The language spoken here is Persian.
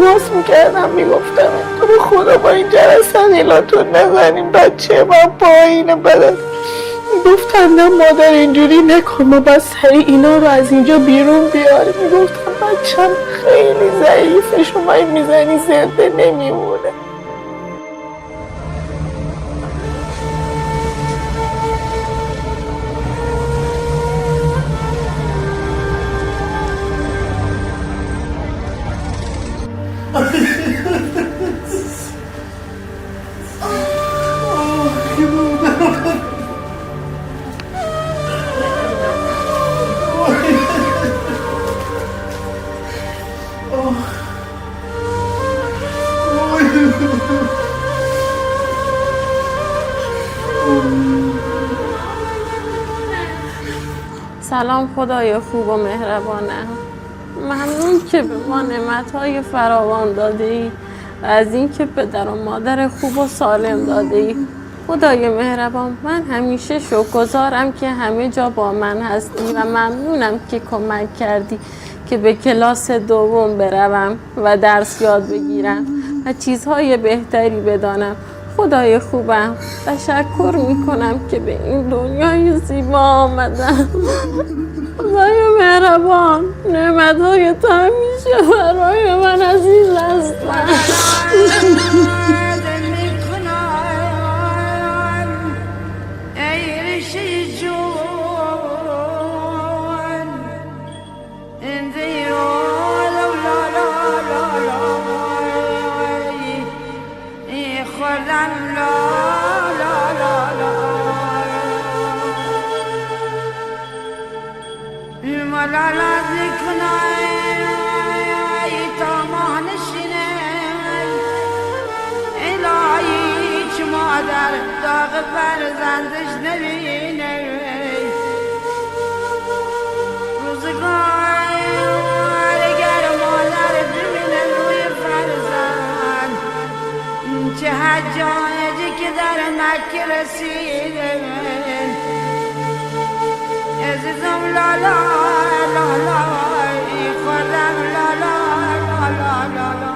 التماس میکردم میگفتم تو به خدا با این جرس هیلاتون نزنیم، بچه من پایینه بدن. میگفتم نه مادر اینجوری نکن، ما باید سریع اینا رو از اینجا بیرون بیاریم. میگفتم بچم خیلی ضعیفه، شما این میزنی زنده نمیمونه. سلام خدای خوب و مهربانم، ممنون که به ما نعمت‌های فراوان داده ای و از این که پدر و مادر خوب و سالم داده ای. خدای مهربان، من همیشه شکرگزارم که همه جا با من هستی و ممنونم که کمک کردی که به کلاس دوم بروم و درس یاد بگیرم و چیزهای بهتری بدانم. خدای خوبم، تشکر میکنم که به این دنیای زیبا آمدم. خدای مهربان، نعمتهای تو همیشه برای من عزیز هستن. مادر داغ فرزندش نبینه، روزگار گر مادر ببینه روی فرزند، چه حجاجی که در مکه رسیده. عزیزم لالا لالا خوردم لالا لالا لالا